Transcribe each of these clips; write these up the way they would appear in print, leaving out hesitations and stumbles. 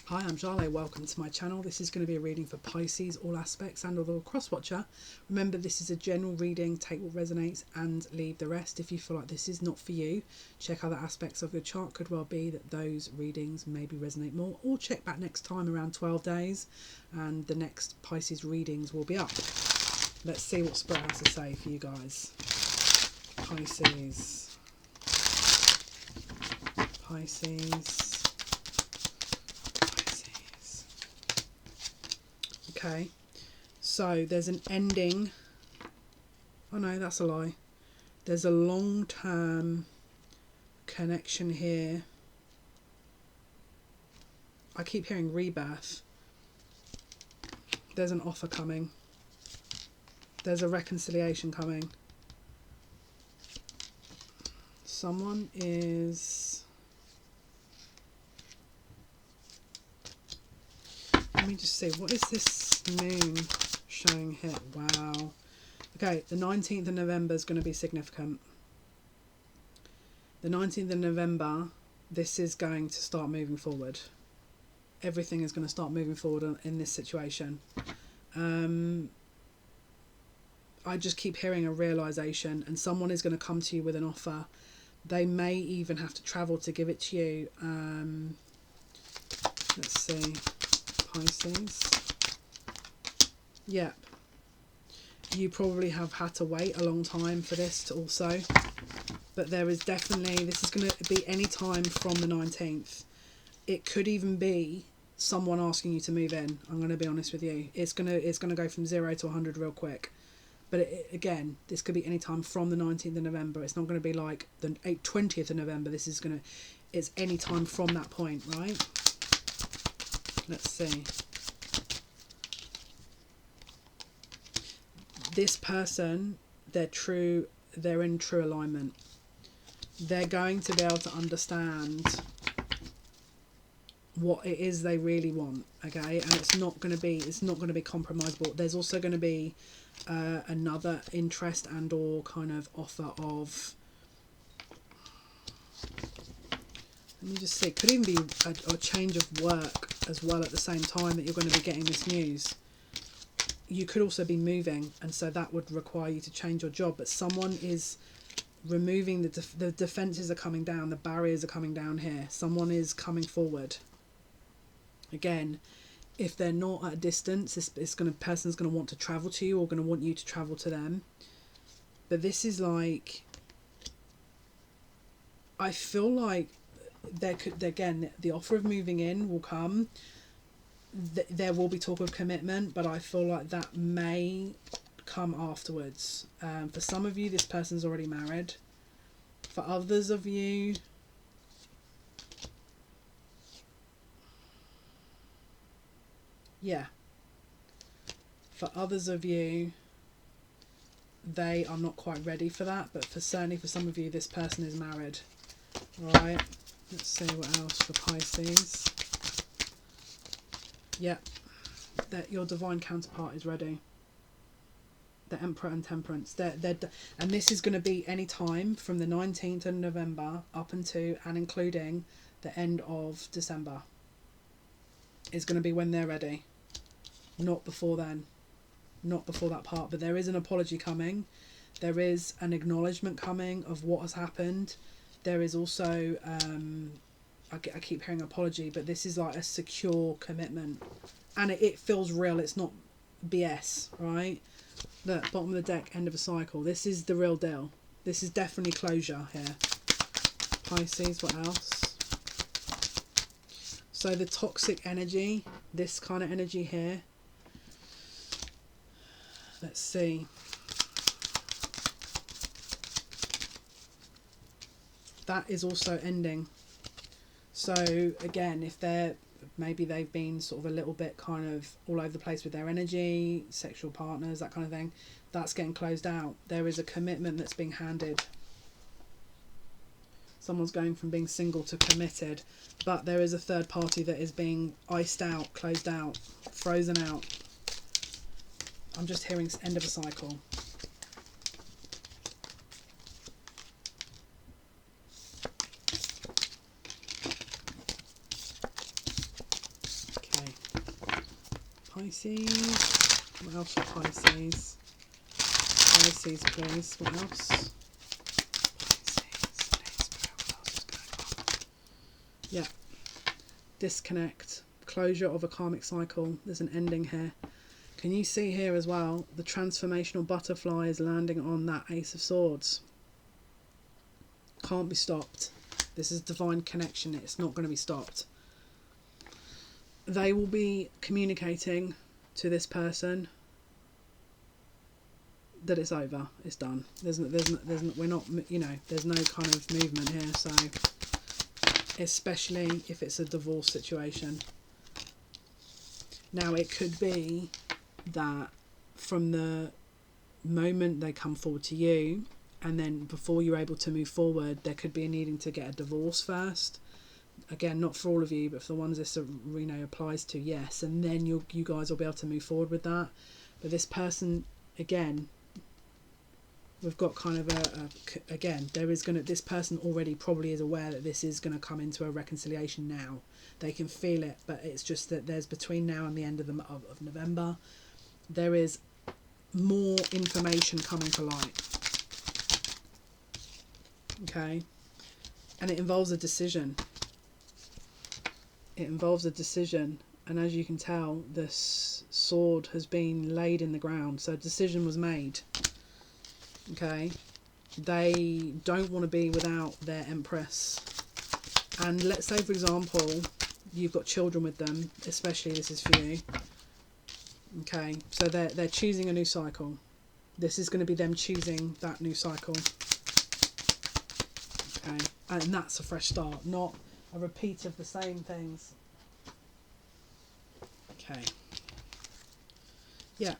Hi, I'm Jale. Welcome to my channel. This is going to be a reading for Pisces, all aspects and or the cross-watcher. Remember, this is a general reading. Take what resonates and leave the rest. If you feel like this is not for you, check other aspects of your chart. Could well be that those readings maybe resonate more, or check back next time around 12 days and the next Pisces readings will be up. Let's see what Spirit has to say for you guys. Pisces. Pisces. Okay, so there's an ending. Oh no, that's a lie. There's a long-term connection here. I keep hearing rebirth. There's an offer coming. There's a reconciliation coming. Someone is... Let me just see, what is this moon showing here? Wow. Okay, the 19th of November is going to be significant. The 19th of November, this is going to start moving forward. Everything is going to start moving forward in this situation. I just keep hearing a realisation, and someone is going to come to you with an offer. They may even have to travel to give it to you. Let's see. Pisces. Yep. You probably have had to wait a long time for this to also, but there is definitely, this is going to be any time from the 19th. It could even be someone asking you to move in. I'm going to be honest with you. It's going to go from 0 to 100 real quick. But again, this could be any time from the 19th of November. It's not going to be like the 20th of November. This is going to, it's any time from that point, right? Let's see. This person, they're in true alignment. They're going to be able to understand what it is they really want, okay? And it's not going to be compromisable. There's also going to be another interest and or kind of offer of, let me just see, could even be a change of work as well at the same time that you're going to be getting this news. You could also be moving, and so that would require you to change your job, but someone is removing the defenses are coming down, the barriers are coming down here. Someone is coming forward. Again, if they're not at a distance, person's going to want to travel to you or going to want you to travel to them. But this is like, I feel like again, the offer of moving in will come. There will be talk of commitment, but I feel like that may come afterwards. For some of you, this person's already married. For others of you, yeah. For others of you, they are not quite ready for that, but certainly for some of you, this person is married. Alright, let's see what else for Pisces. Yeah, that your divine counterpart is ready. The Emperor and Temperance. And this is going to be any time from the 19th of November up until and including the end of December. Is going to be when they're ready. Not before then. Not before that part. But there is an apology coming. There is an acknowledgement coming of what has happened. There is also... I keep hearing apology, but this is like a secure commitment. And it feels real. It's not BS, right? Look, bottom of the deck, end of a cycle. This is the real deal. This is definitely closure here. Pisces, what else? So the toxic energy, this kind of energy here. Let's see. That is also ending. So again, if maybe they've been sort of a little bit kind of all over the place with their energy, sexual partners, that kind of thing, that's getting closed out. There is a commitment that's being handed. Someone's going from being single to committed, but there is a third party that is being iced out, closed out, frozen out. I'm just hearing end of a cycle. Pisces. What else for Pisces? Pisces, please. What else? Pisces, please. What else is going on? Yeah. Disconnect. Closure of a karmic cycle. There's an ending here. Can you see here as well? The transformational butterfly is landing on that Ace of Swords. Can't be stopped. This is divine connection. It's not going to be stopped. They will be communicating to this person that it's over, it's done. We're not, you know, there's no kind of movement here. So, especially if it's a divorce situation. Now, it could be that from the moment they come forward to you, and then before you're able to move forward, there could be a needing to get a divorce first. Again, not for all of you, but for the ones this applies to, yes. And then you guys will be able to move forward with that. But this person, again, we've got kind of this person already probably is aware that this is going to come into a reconciliation now. They can feel it, but it's just that there's between now and the end of November, there is more information coming to light. Okay, and it involves a decision. It involves a decision, and as you can tell, this sword has been laid in the ground, so a decision was made. Okay, they don't want to be without their Empress, and let's say, for example, you've got children with them, especially this is for you. Okay, so they're choosing a new cycle. This is going to be them choosing that new cycle. Okay, and that's a fresh start, not a repeat of the same things. Okay. Yeah.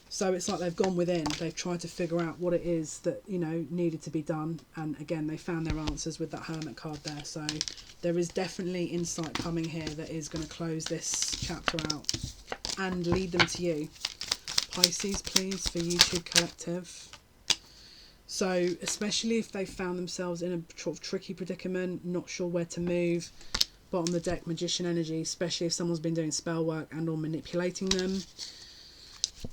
So it's like they've gone within. They've tried to figure out what it is that, you know, needed to be done. And again, they found their answers with that Hermit card there. So there is definitely insight coming here that is going to close this chapter out and lead them to you. Pisces, please, for YouTube Collective. So, especially if they found themselves in a sort of tricky predicament, not sure where to move, bottom of the deck, Magician energy, especially if someone's been doing spell work and or manipulating them,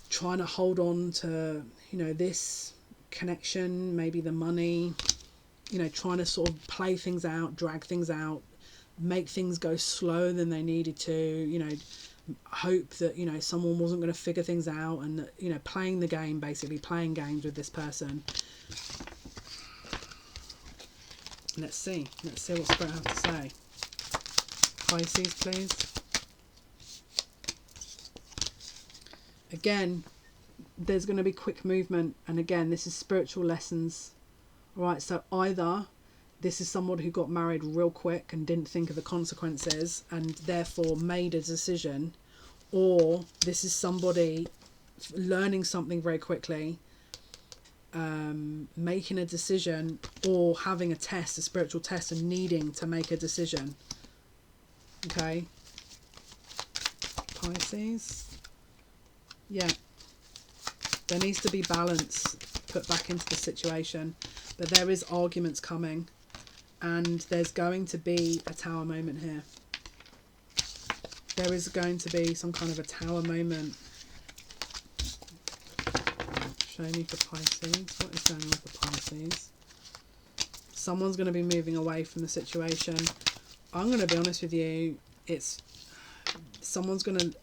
trying to hold on to, you know, this connection, maybe the money, you know, trying to sort of play things out, drag things out, make things go slower than they needed to, you know, hope that, you know, someone wasn't going to figure things out, and, you know, playing the game, basically playing games with this person. Let's see what Spirit have to say. Pisces, please. Again, there's going to be quick movement, and again, this is spiritual lessons. Alright, so either this is someone who got married real quick and didn't think of the consequences and therefore made a decision, or this is somebody learning something very quickly, making a decision, or having a test, a spiritual test, and needing to make a decision. Okay, Pisces. Yeah, there needs to be balance put back into the situation, but there is arguments coming, and there's going to be a tower moment here. There is going to be some kind of a tower moment. Show me for Pisces. What is going on with the Pisces? Someone's going to be moving away from the situation. I'm going to be honest with you. It's someone's going to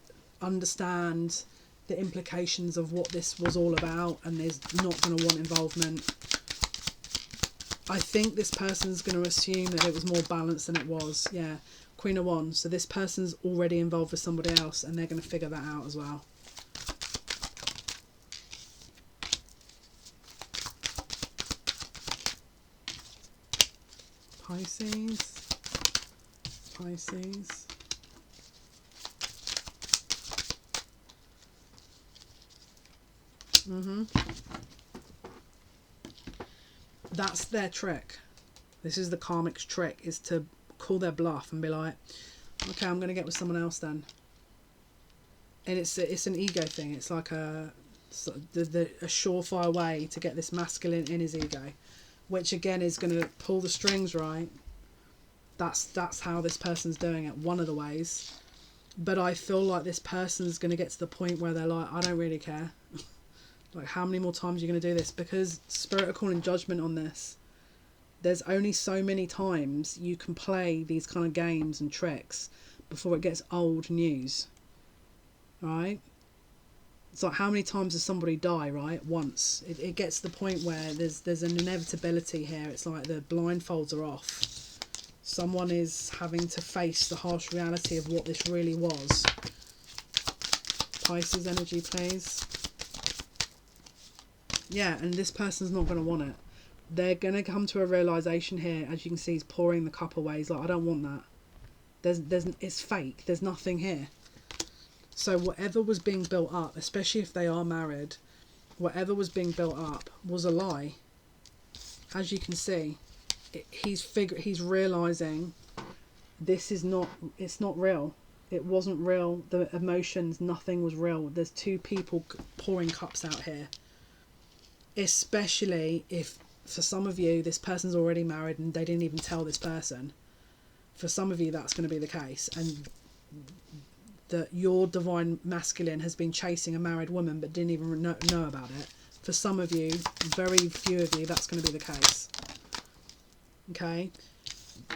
understand the implications of what this was all about, and is not going to want involvement. I think this person's going to assume that it was more balanced than it was. Yeah, Queen of Wands. So this person's already involved with somebody else, and they're going to figure that out as well. Pisces. Pisces. That's their trick. This is the Karmic's trick, is to call their bluff and be like, okay, I'm going to get with someone else then. And it's an ego thing. It's like a surefire way to get this masculine in his ego, which again is going to pull the strings, right? That's how this person's doing it. One of the ways. But I feel like this person's going to get to the point where they're like, I don't really care. Like, how many more times are you going to do this? Because Spirit are calling judgment on this. There's only so many times you can play these kind of games and tricks before it gets old news. Right? It's like, how many times does somebody die, right? Once. It gets to the point where there's an inevitability here. It's like the blindfolds are off. Someone is having to face the harsh reality of what this really was. Pisces energy, please. Yeah, and this person's not going to want it. They're going to come to a realisation here, as you can see, he's pouring the cup away. He's like, I don't want that. It's fake. There's nothing here. So whatever was being built up, especially if they are married, whatever was being built up was a lie. As you can see, he's realising this is not, it's not real. It wasn't real. The emotions, nothing was real. There's two people pouring cups out here. Especially if, for some of you, this person's already married and they didn't even tell this person. For some of you, that's going to be the case. And that your divine masculine has been chasing a married woman but didn't even know about it. For some of you, very few of you, that's going to be the case. Okay?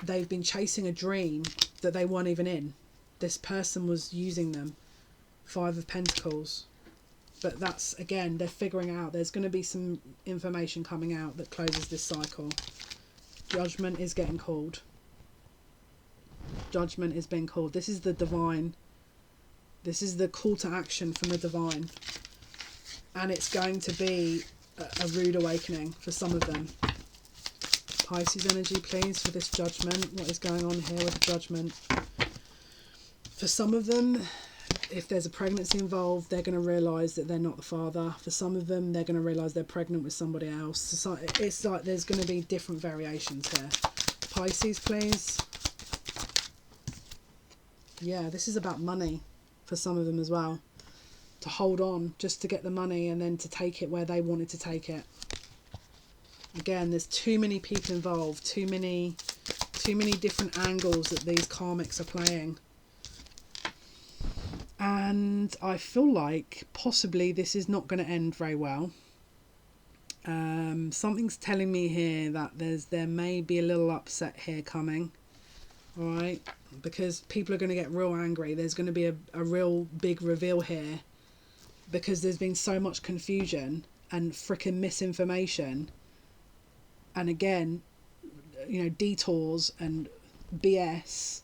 They've been chasing a dream that they weren't even in. This person was using them. 5 of Pentacles. But that's, again, they're figuring out. There's going to be some information coming out that closes this cycle. Judgment is getting called. Judgment is being called. This is the divine. This is the call to action from the divine. And it's going to be a rude awakening for some of them. Pisces energy, please, for this judgment. What is going on here with the judgment? For some of them, if there's a pregnancy involved, they're going to realise that they're not the father. For some of them, they're going to realise they're pregnant with somebody else. So it's like there's going to be different variations here. Pisces, please. Yeah, this is about money for some of them as well. To hold on just to get the money and then to take it where they wanted to take it. Again, there's too many people involved. Too many different angles that these karmics are playing. And I feel like possibly this is not going to end very well. Something's telling me here that there may be a little upset here coming. Alright? Because people are going to get real angry. There's going to be a real big reveal here. Because there's been so much confusion and freaking misinformation. And again, you know, detours and BS.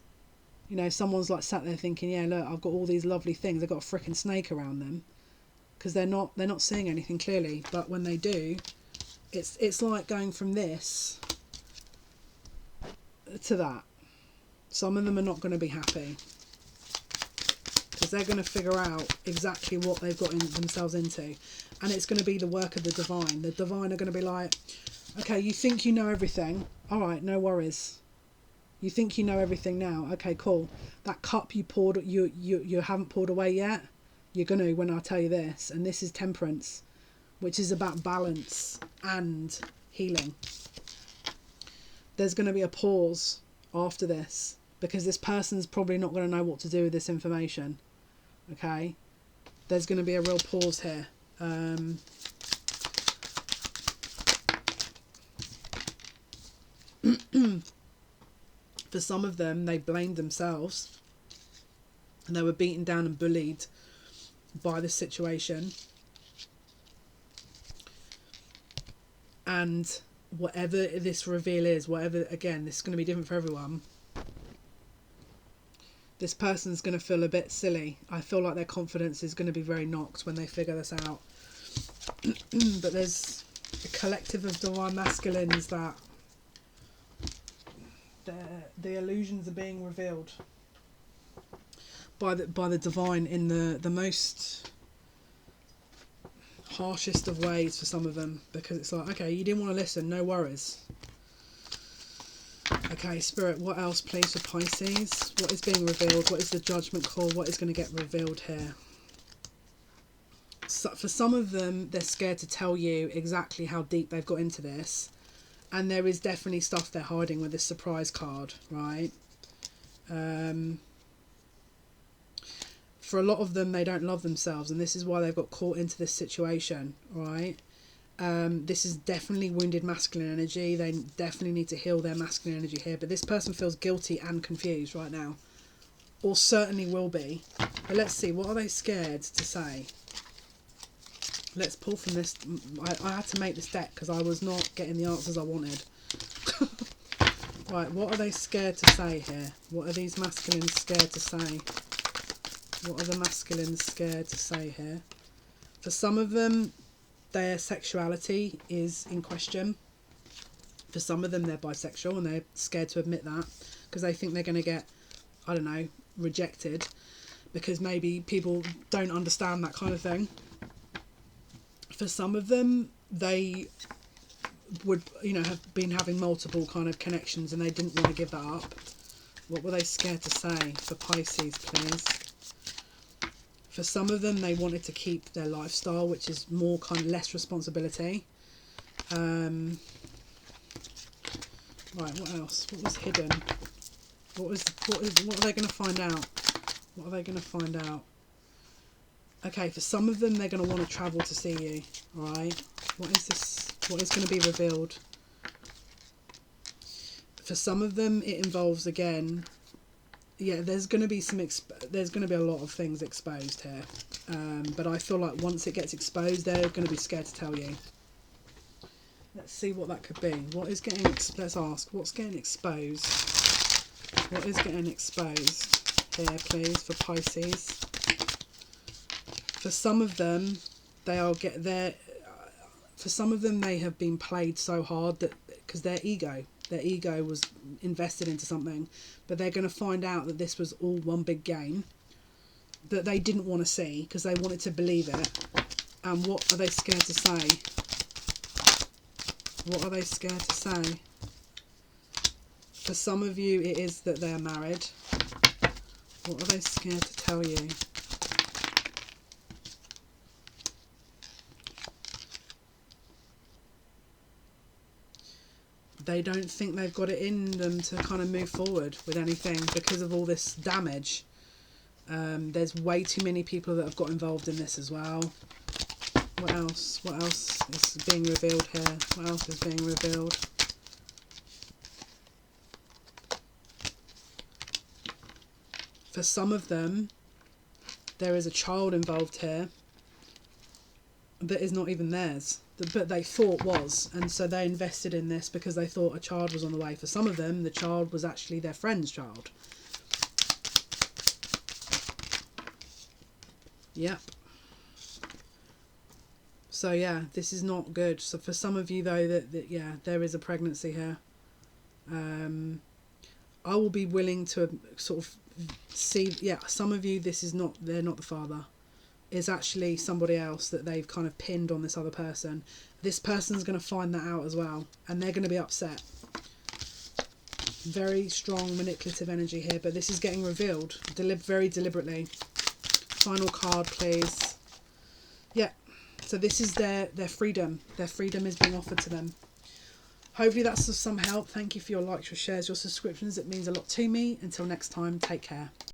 You know, someone's like sat there thinking, yeah, look, I've got all these lovely things. I've got a freaking snake around them. Because they're not seeing anything clearly. But when they do, it's like going from this to that. Some of them are not going to be happy. Because they're going to figure out exactly what they've got themselves into. And it's going to be the work of the divine. The divine are going to be like, okay, you think you know everything. Alright, no worries. You think you know everything now. Okay, cool. That cup you poured, you haven't poured away yet. You're going to when I tell you this. And this is temperance, which is about balance and healing. There's going to be a pause after this because this person's probably not going to know what to do with this information. Okay? There's going to be a real pause here. For some of them, they blamed themselves and they were beaten down and bullied by this situation. And whatever this reveal is, whatever, again, this is going to be different for everyone. This person's going to feel a bit silly. I feel like their confidence is going to be very knocked when they figure this out. But there's a collective of divine masculines that the illusions are being revealed by the divine in the most harshest of ways for some of them, because it's like, okay, you didn't want to listen, no worries. Okay, Spirit, what else please for Pisces? What is being revealed? What is the judgment call? What is going to get revealed here? So for some of them, they're scared to tell you exactly how deep they've got into this. And there is definitely stuff they're hiding with this surprise card, right? for a lot of them, they don't love themselves, and this is why they've got caught into this situation, right? This is definitely wounded masculine energy. They definitely need to heal their masculine energy here, but this person feels guilty and confused right now, or certainly will be. But let's see, what are they scared to say? Let's pull from this. I had to make this deck because I was not getting the answers I wanted. Right, what are they scared to say here? What are these masculines scared to say? What are the masculines scared to say here? For some of them, their sexuality is in question. For some of them, they're bisexual and they're scared to admit that because they think they're going to get, I don't know, rejected because maybe people don't understand that kind of thing. For some of them, they would, you know, have been having multiple kind of connections and they didn't want to give that up. What were they scared to say for Pisces, please? For some of them, they wanted to keep their lifestyle, which is more kind of less responsibility. Right, what else? What was hidden? What are they going to find out? What are they going to find out? Okay, for some of them, they're going to want to travel to see you. All right, what is this? What is going to be revealed? For some of them, it involves, again, yeah, there's going to be there's going to be a lot of things exposed here. But I feel like once it gets exposed, they're going to be scared to tell you. Let's see what that could be. What is getting let's ask, what's getting exposed? What is getting exposed here, please, for Pisces? For some of them, for some of them, they have been played so hard that because their ego was invested into something, but they're going to find out that this was all one big game that they didn't want to see because they wanted to believe it. And what are they scared to say? What are they scared to say? For some of you, it is that they're married. What are they scared to tell you? They don't think they've got it in them to kind of move forward with anything because of all this damage. There's way too many people that have got involved in this as well. What else? What else is being revealed here? What else is being revealed? For some of them, there is a child involved here that is not even theirs, but they thought was, and so they invested in this because they thought a child was on the way. For some of them, the child was actually their friend's child. Yep. So yeah, this is not good. So for some of you though, that yeah, there is a pregnancy here. I will be willing to sort of see, yeah, some of you, this is not, they're not the father. Is actually somebody else that they've kind of pinned on this other person. This person's going to find that out as well, and they're going to be upset. Very strong manipulative energy here, but this is getting revealed very deliberately. Final card, please. Yeah, so this is their freedom. Their freedom is being offered to them. Hopefully that's of some help. Thank you for your likes, your shares, your subscriptions. It means a lot to me. Until next time, take care.